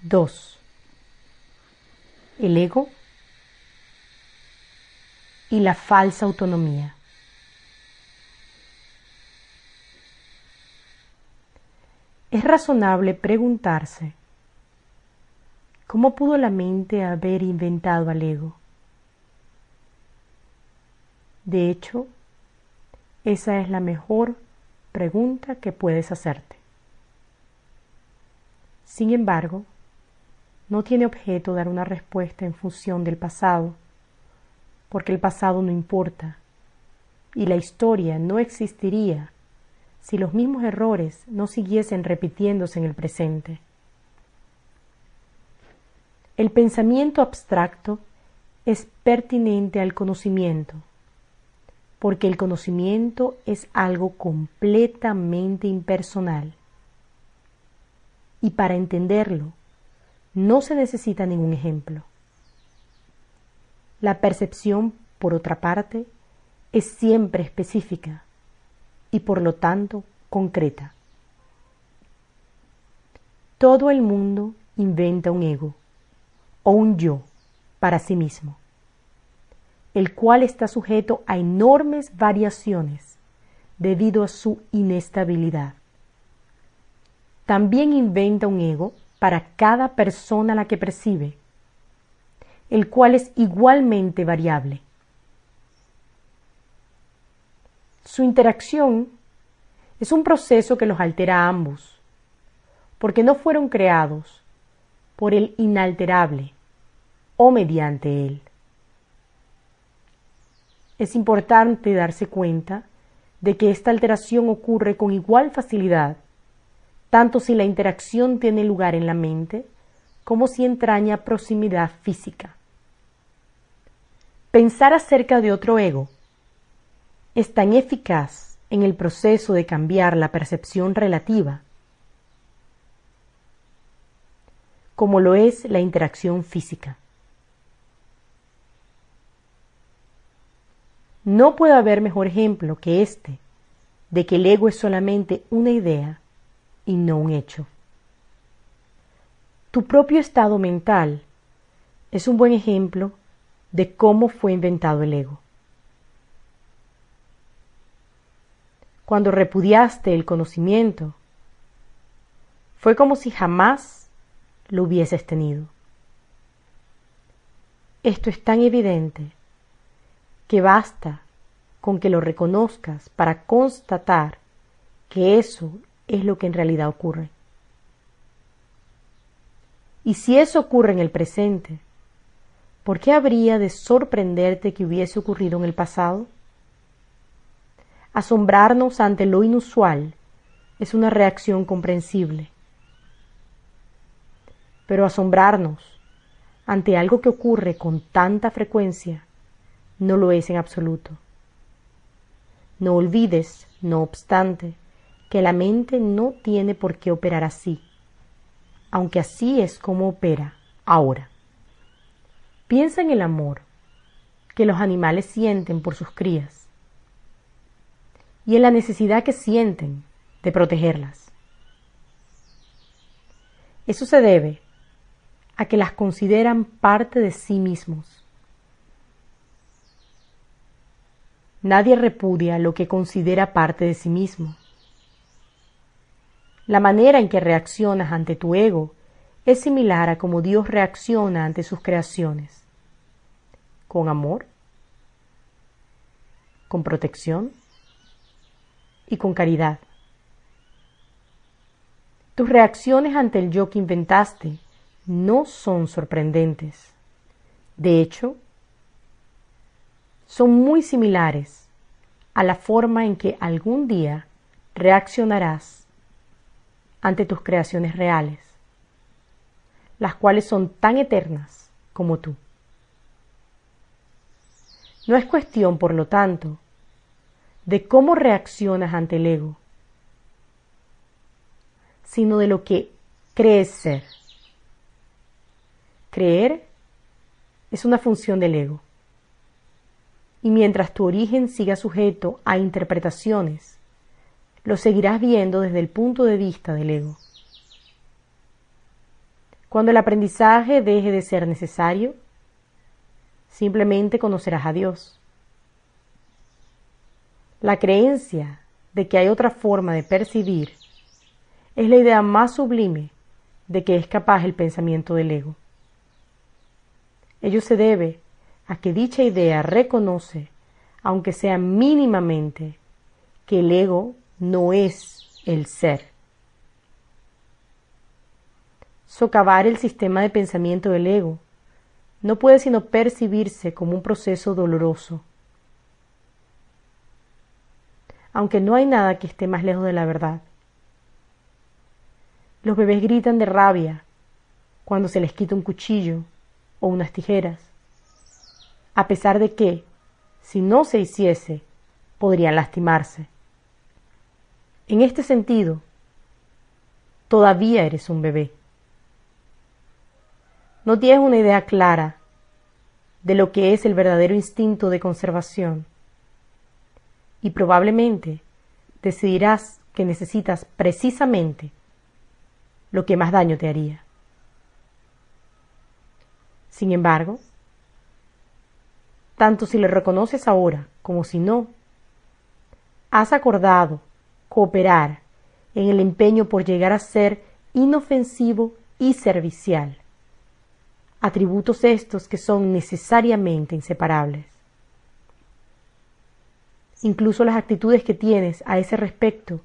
2. El ego y la falsa autonomía. Es razonable preguntarse ¿cómo pudo la mente haber inventado al ego? De hecho, esa es la mejor pregunta que puedes hacerte. Sin embargo, no tiene objeto dar una respuesta en función del pasado, porque el pasado no importa, y la historia no existiría si los mismos errores no siguiesen repitiéndose en el presente. El pensamiento abstracto es pertinente al conocimiento, porque el conocimiento es algo completamente impersonal. Y para entenderlo, no se necesita ningún ejemplo. La percepción, por otra parte, es siempre específica y por lo tanto concreta. Todo el mundo inventa un ego o un yo para sí mismo, el cual está sujeto a enormes variaciones debido a su inestabilidad. También inventa un ego para cada persona a la que percibe, el cual es igualmente variable. Su interacción es un proceso que los altera a ambos, porque no fueron creados por el inalterable o mediante él. Es importante darse cuenta de que esta alteración ocurre con igual facilidad, tanto si la interacción tiene lugar en la mente como si entraña proximidad física. Pensar acerca de otro ego es tan eficaz en el proceso de cambiar la percepción relativa como lo es la interacción física. No puede haber mejor ejemplo que este de que el ego es solamente una idea y no un hecho. Tu propio estado mental es un buen ejemplo de cómo fue inventado el ego. Cuando repudiaste el conocimiento, fue como si jamás lo hubieses tenido. Esto es tan evidente que basta con que lo reconozcas para constatar que eso es lo que en realidad ocurre. Y si eso ocurre en el presente, ¿por qué habría de sorprenderte que hubiese ocurrido en el pasado? Asombrarnos ante lo inusual es una reacción comprensible. Pero asombrarnos ante algo que ocurre con tanta frecuencia no lo es en absoluto. No olvides, no obstante, que la mente no tiene por qué operar así, aunque así es como opera ahora. Piensa en el amor que los animales sienten por sus crías y en la necesidad que sienten de protegerlas. Eso se debe a que las consideran parte de sí mismos. Nadie repudia lo que considera parte de sí mismo. La manera en que reaccionas ante tu ego es similar a cómo Dios reacciona ante sus creaciones. Con amor, con protección y con caridad. Tus reacciones ante el yo que inventaste no son sorprendentes. De hecho, son muy similares a la forma en que algún día reaccionarás ante tus creaciones reales, las cuales son tan eternas como tú. No es cuestión, por lo tanto, de cómo reaccionas ante el ego, sino de lo que crees ser. Creer es una función del ego. Y mientras tu origen siga sujeto a interpretaciones, lo seguirás viendo desde el punto de vista del ego. Cuando el aprendizaje deje de ser necesario, simplemente conocerás a Dios. La creencia de que hay otra forma de percibir es la idea más sublime de que es capaz el pensamiento del ego. Ello se debe a que dicha idea reconoce, aunque sea mínimamente, que el ego no es el ser. Socavar el sistema de pensamiento del ego no puede sino percibirse como un proceso doloroso. Aunque no hay nada que esté más lejos de la verdad. Los bebés gritan de rabia cuando se les quita un cuchillo o unas tijeras, a pesar de que, si no se hiciese, podrían lastimarse. En este sentido, todavía eres un bebé. No tienes una idea clara de lo que es el verdadero instinto de conservación y probablemente decidirás que necesitas precisamente lo que más daño te haría. Sin embargo, tanto si lo reconoces ahora como si no, has acordado cooperar en el empeño por llegar a ser inofensivo y servicial, atributos estos que son necesariamente inseparables. Incluso las actitudes que tienes a ese respecto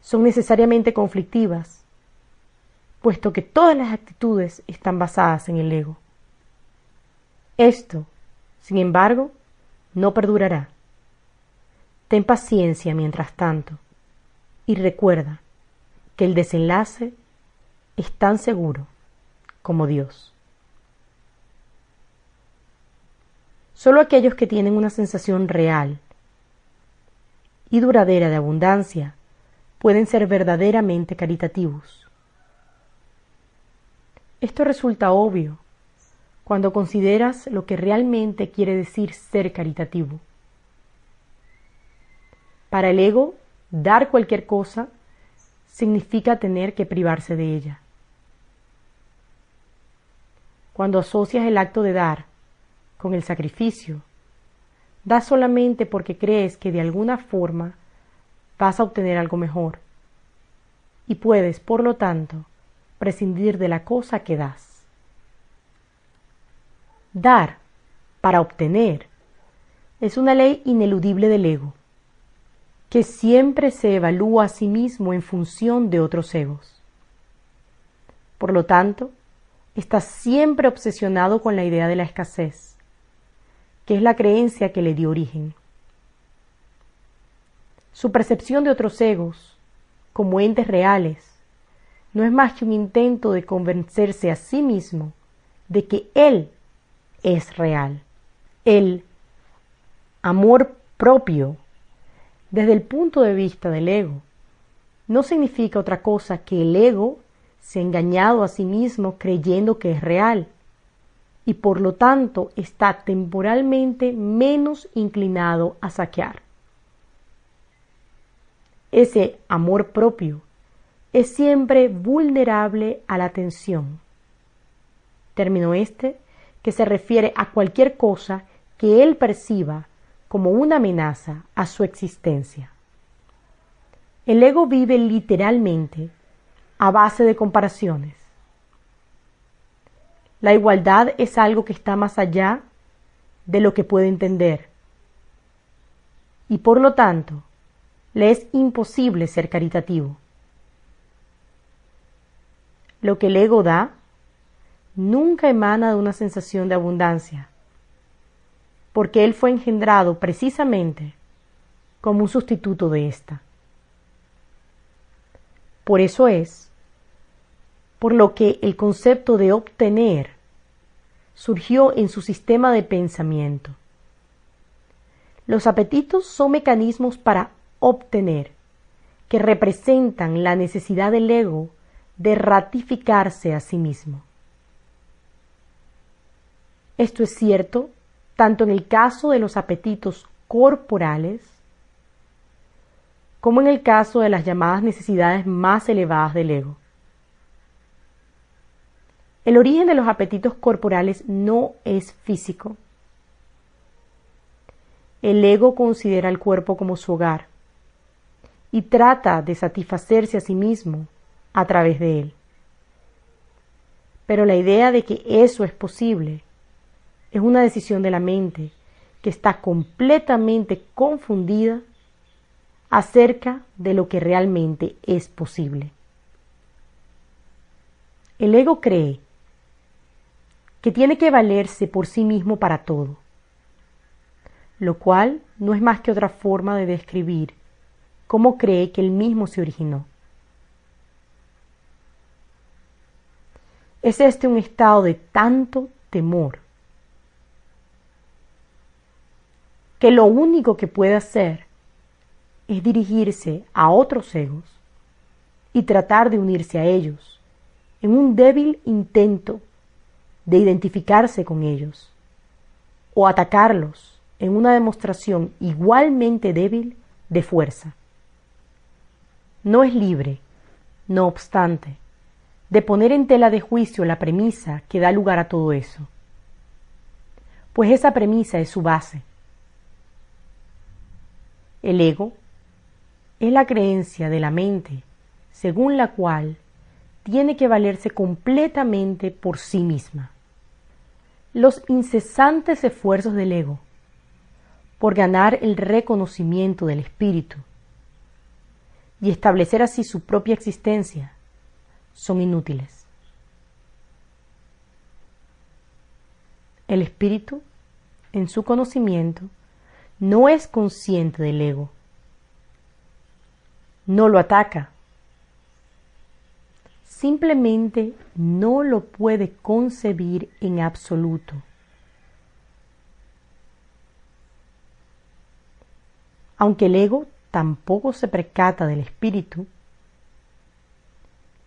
son necesariamente conflictivas, puesto que todas las actitudes están basadas en el ego. Esto, sin embargo, no perdurará. Ten paciencia mientras tanto y recuerda que el desenlace es tan seguro como Dios. Solo aquellos que tienen una sensación real y duradera de abundancia pueden ser verdaderamente caritativos. Esto resulta obvio cuando consideras lo que realmente quiere decir ser caritativo. Para el ego, dar cualquier cosa significa tener que privarse de ella. Cuando asocias el acto de dar con el sacrificio, das solamente porque crees que de alguna forma vas a obtener algo mejor y puedes, por lo tanto, prescindir de la cosa que das. Dar para obtener es una ley ineludible del ego, que siempre se evalúa a sí mismo en función de otros egos. Por lo tanto, está siempre obsesionado con la idea de la escasez, que es la creencia que le dio origen. Su percepción de otros egos, como entes reales, no es más que un intento de convencerse a sí mismo de que él es real. El amor propio, desde el punto de vista del ego, no significa otra cosa que el ego se ha engañado a sí mismo creyendo que es real y por lo tanto está temporalmente menos inclinado a saquear. Ese amor propio es siempre vulnerable a la tensión, término este que se refiere a cualquier cosa que él perciba como una amenaza a su existencia. El ego vive literalmente a base de comparaciones. La igualdad es algo que está más allá de lo que puede entender y por lo tanto le es imposible ser caritativo. Lo que el ego da nunca emana de una sensación de abundancia, porque él fue engendrado precisamente como un sustituto de ésta. Por eso es por lo que el concepto de obtener surgió en su sistema de pensamiento. Los apetitos son mecanismos para obtener, que representan la necesidad del ego de ratificarse a sí mismo. Esto es cierto tanto en el caso de los apetitos corporales como en el caso de las llamadas necesidades más elevadas del ego. El origen de los apetitos corporales no es físico. El ego considera el cuerpo como su hogar y trata de satisfacerse a sí mismo a través de él. Pero la idea de que eso es posible es una decisión de la mente que está completamente confundida acerca de lo que realmente es posible. El ego cree que tiene que valerse por sí mismo para todo, lo cual no es más que otra forma de describir cómo cree que él mismo se originó. Es este un estado de tanto temor que lo único que puede hacer es dirigirse a otros egos y tratar de unirse a ellos en un débil intento de identificarse con ellos o atacarlos en una demostración igualmente débil de fuerza. No es libre, no obstante, de poner en tela de juicio la premisa que da lugar a todo eso, pues esa premisa es su base. El ego es la creencia de la mente según la cual tiene que valerse completamente por sí misma. Los incesantes esfuerzos del ego por ganar el reconocimiento del espíritu y establecer así su propia existencia son inútiles. El espíritu, en su conocimiento, no es consciente del ego, no lo ataca, simplemente no lo puede concebir en absoluto. Aunque el ego tampoco se percata del espíritu,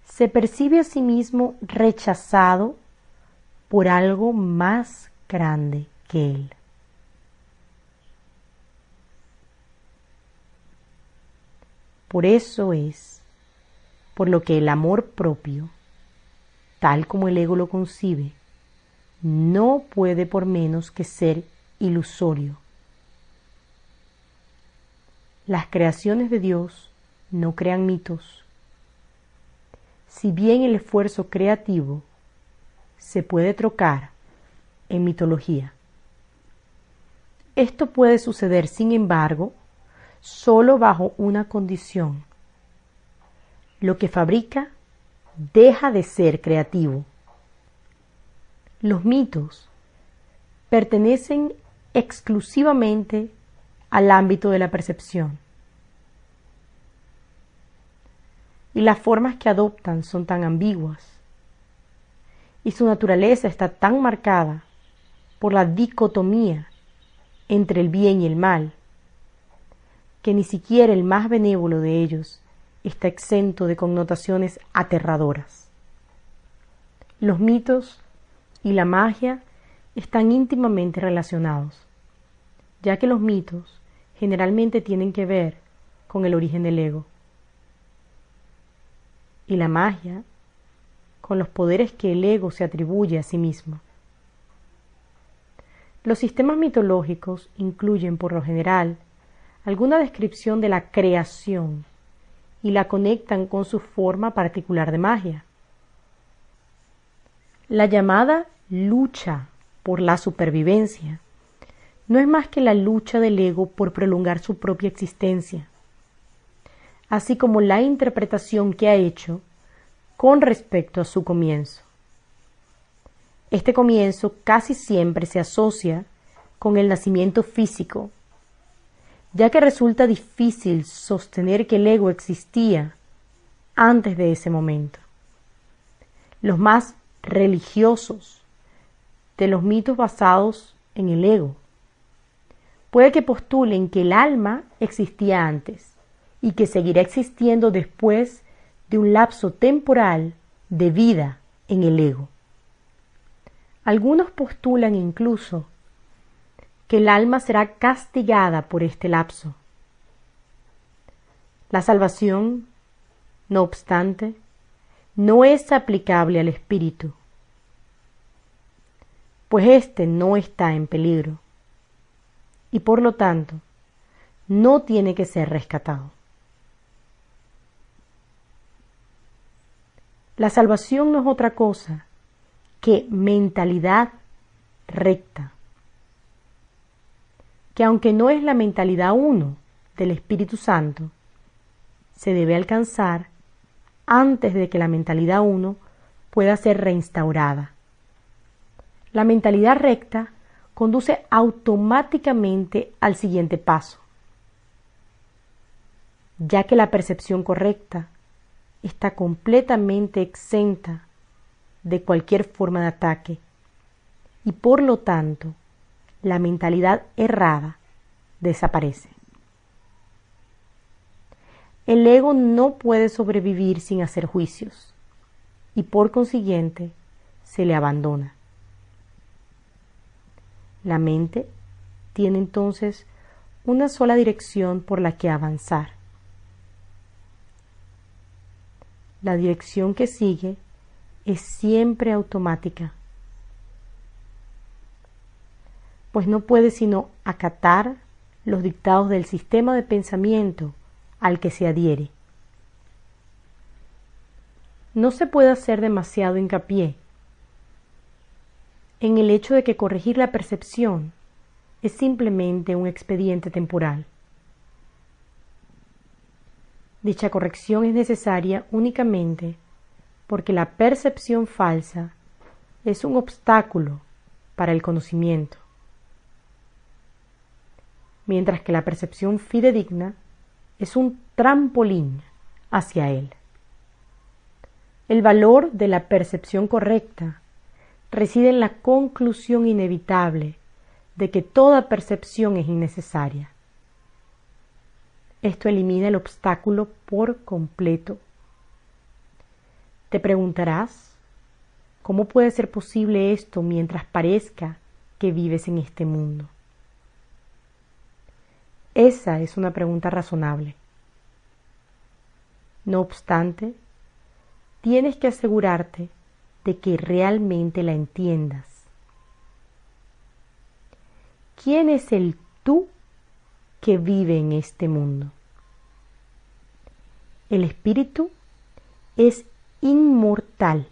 se percibe a sí mismo rechazado por algo más grande que él. Por eso es por lo que el amor propio, tal como el ego lo concibe, no puede por menos que ser ilusorio. Las creaciones de Dios no crean mitos. Si bien el esfuerzo creativo se puede trocar en mitología, esto puede suceder, sin embargo, solo bajo una condición: lo que fabrica deja de ser creativo. Los mitos pertenecen exclusivamente al ámbito de la percepción, y las formas que adoptan son tan ambiguas, y su naturaleza está tan marcada por la dicotomía entre el bien y el mal, que ni siquiera el más benévolo de ellos está exento de connotaciones aterradoras. Los mitos y la magia están íntimamente relacionados, ya que los mitos generalmente tienen que ver con el origen del ego, y la magia con los poderes que el ego se atribuye a sí mismo. Los sistemas mitológicos incluyen, por lo general, alguna descripción de la creación y la conectan con su forma particular de magia. La llamada lucha por la supervivencia no es más que la lucha del ego por prolongar su propia existencia, así como la interpretación que ha hecho con respecto a su comienzo. Este comienzo casi siempre se asocia con el nacimiento físico, ya que resulta difícil sostener que el ego existía antes de ese momento. Los más religiosos de los mitos basados en el ego puede que postulen que el alma existía antes y que seguirá existiendo después de un lapso temporal de vida en el ego. Algunos postulan incluso que el alma será castigada por este lapso. La salvación, no obstante, no es aplicable al espíritu, pues éste no está en peligro y por lo tanto no tiene que ser rescatado. La salvación no es otra cosa que mentalidad recta, que aunque no es la mentalidad uno del Espíritu Santo, se debe alcanzar antes de que la mentalidad uno pueda ser reinstaurada. La mentalidad recta conduce automáticamente al siguiente paso, ya que la percepción correcta está completamente exenta de cualquier forma de ataque y por lo tanto la mentalidad errada desaparece. El ego no puede sobrevivir sin hacer juicios y por consiguiente se le abandona. La mente tiene entonces una sola dirección por la que avanzar. La dirección que sigue es siempre automática, pues no puede sino acatar los dictados del sistema de pensamiento al que se adhiere. No se puede hacer demasiado hincapié en el hecho de que corregir la percepción es simplemente un expediente temporal. Dicha corrección es necesaria únicamente porque la percepción falsa es un obstáculo para el conocimiento, mientras que la percepción fidedigna es un trampolín hacia él. El valor de la percepción correcta reside en la conclusión inevitable de que toda percepción es innecesaria. Esto elimina el obstáculo por completo. Te preguntarás, ¿cómo puede ser posible esto mientras parezca que vives en este mundo? Esa es una pregunta razonable. No obstante, tienes que asegurarte de que realmente la entiendas. ¿Quién es el tú que vive en este mundo? El espíritu es inmortal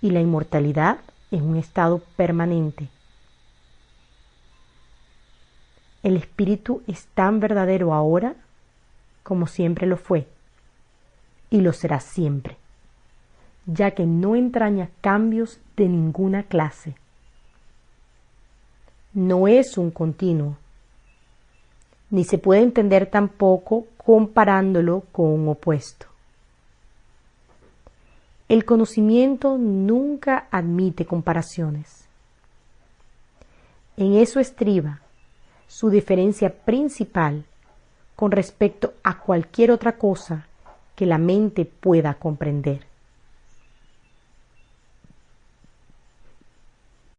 y la inmortalidad es un estado permanente. El espíritu es tan verdadero ahora como siempre lo fue y lo será siempre, ya que no entraña cambios de ninguna clase. No es un continuo, ni se puede entender tampoco comparándolo con un opuesto. El conocimiento nunca admite comparaciones. En eso estriba su diferencia principal con respecto a cualquier otra cosa que la mente pueda comprender.